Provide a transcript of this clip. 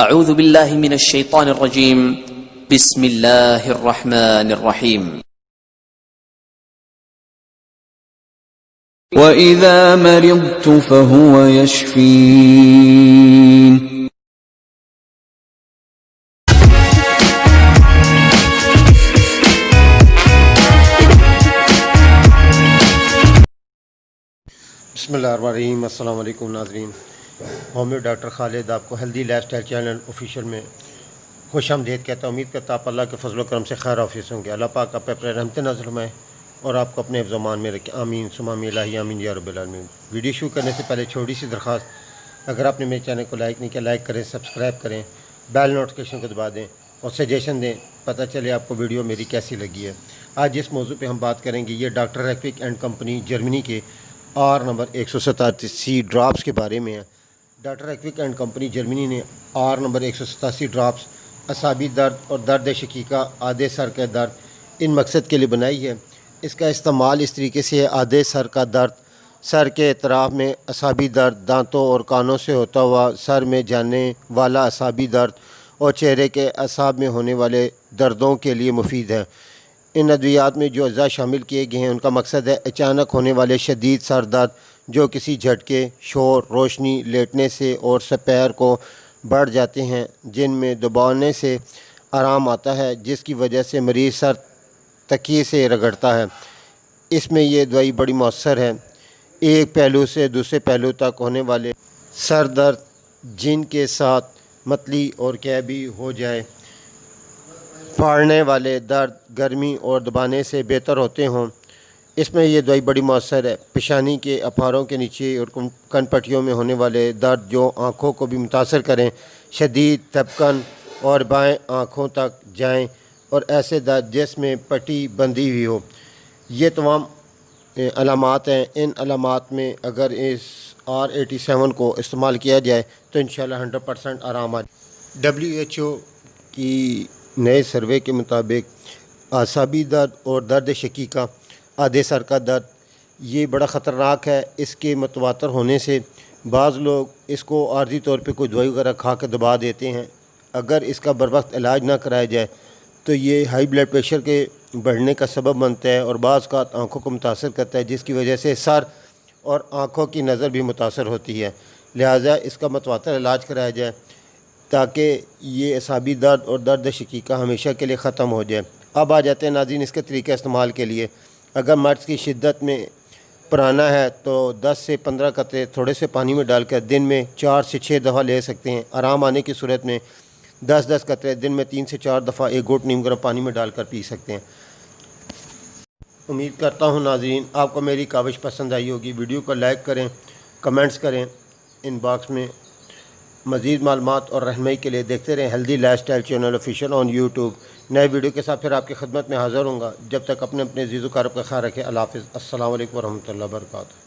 اعوذ باللہ من الشیطان الرجیم بسم اللہ الرحمن الرحیم وَإِذَا مَرِضْتُ فَهُوَ يَشْفِينِ بسم اللہ الرحمن الرحیم۔ السلام علیکم ناظرین، ہومیو ڈاکٹر خالد آپ کو healthy life style channel official میں خوش آمدید کہتا ہوں۔ امید کرتا آپ اللہ کے فضل و کرم سے خیر آفیس ہوں گے۔ اللہ پاک آپ پہ اپنے رحمت نازل فرمائے اور آپ کو اپنے حفظ و امان میں رکھے، آمین ثم آمین، الہی آمین یا رب العالمین۔ ویڈیو شروع کرنے سے پہلے چھوٹی سی درخواست، اگر آپ نے میرے چینل کو لائک نہیں کیا لائک کریں، سبسکرائب کریں، بیل نوٹیفیکیشن کو دبا دیں اور سجیشن دیں، پتہ چلے آپ کو ویڈیو میری کیسی لگی ہے۔ آج جس موضوع پہ ہم بات کریں گے یہ ڈاکٹر ریکوک اینڈ کمپنی جرمنی کے آر نمبر 187 ڈراپس کے بارے میں ہے۔ ڈاکٹر ریکوک اینڈ کمپنی جرمنی نے آر نمبر 187 ڈراپس اعصابی درد اور درد شقیقہ، آدھے سر کا درد ان مقصد کے لیے بنائی ہے۔ اس کا استعمال اس طریقے سے ہے: آدھے سر کا درد، سر کے اطراف میں اعصابی درد، دانتوں اور کانوں سے ہوتا ہوا سر میں جانے والا اعصابی درد اور چہرے کے اعصاب میں ہونے والے دردوں کے لیے مفید ہے۔ ان ادویات میں جو اجزاء شامل کیے گئے ہیں ان کا مقصد ہے اچانک ہونے والے شدید سر درد جو کسی جھٹکے، شور، روشنی، لیٹنے سے اور سپیر کو بڑھ جاتے ہیں، جن میں دبانے سے آرام آتا ہے، جس کی وجہ سے مریض سر تکیے سے رگڑتا ہے۔ اس میں یہ دوائی بڑی مؤثر ہے۔ ایک پہلو سے دوسرے پہلو تک ہونے والے سر درد جن کے ساتھ متلی اور قیبی ہو جائے، پھاڑنے والے درد، گرمی اور دبانے سے بہتر ہوتے ہوں، اس میں یہ دوائی بڑی مؤثر ہے۔ پیشانی کے اپھاروں کے نیچے اور کن پٹیوں میں ہونے والے درد جو آنکھوں کو بھی متاثر کریں، شدید تھپکن اور بائیں آنکھوں تک جائیں اور ایسے درد جس میں پٹی بندھی ہوئی ہو، یہ تمام علامات ہیں۔ ان علامات میں اگر اس R87 کو استعمال کیا جائے تو انشاءاللہ 100% آرام آ جائے۔ WHO کی نئے سروے کے مطابق اعصابی درد اور درد شقیقہ، آدھے سر کا درد، یہ بڑا خطرناک ہے۔ اس کے متواتر ہونے سے بعض لوگ اس کو عارضی طور پہ کوئی دوائی وغیرہ کھا کے دبا دیتے ہیں۔ اگر اس کا بروقت علاج نہ کرایا جائے تو یہ ہائی بلڈ پریشر کے بڑھنے کا سبب بنتا ہے اور بعض کا آنکھوں کو متاثر کرتا ہے، جس کی وجہ سے سر اور آنکھوں کی نظر بھی متاثر ہوتی ہے۔ لہٰذا اس کا متواتر علاج کرایا جائے تاکہ یہ اعصابی درد اور درد شقیقہ ہمیشہ کے لیے ختم ہو جائے۔ اب آ جاتے ہیں ناظرین اس کے طریقہ استعمال کے لیے۔ اگر مرض کی شدت میں پرانا ہے تو 10 سے 15 قطرے تھوڑے سے پانی میں ڈال کر دن میں 4 سے 6 دفعہ لے سکتے ہیں۔ آرام آنے کی صورت میں 10 قطرے دن میں 3 سے 4 دفعہ ایک گھونٹ نیم گرم پانی میں ڈال کر پی سکتے ہیں۔ امید کرتا ہوں ناظرین آپ کو میری کاوش پسند آئی ہوگی۔ ویڈیو کو لائک کریں، کمنٹس کریں، ان باکس میں مزید معلومات اور رہنمائی کے لیے دیکھتے رہیں healthy life style channel official on YouTube. نئے ویڈیو کے ساتھ پھر آپ کی خدمت میں حاضر ہوں گا۔ جب تک اپنے عزیز و اقارب کا خیال رکھیں۔ اللہ حافظ۔ السلام علیکم ورحمۃ اللہ وبرکاتہ۔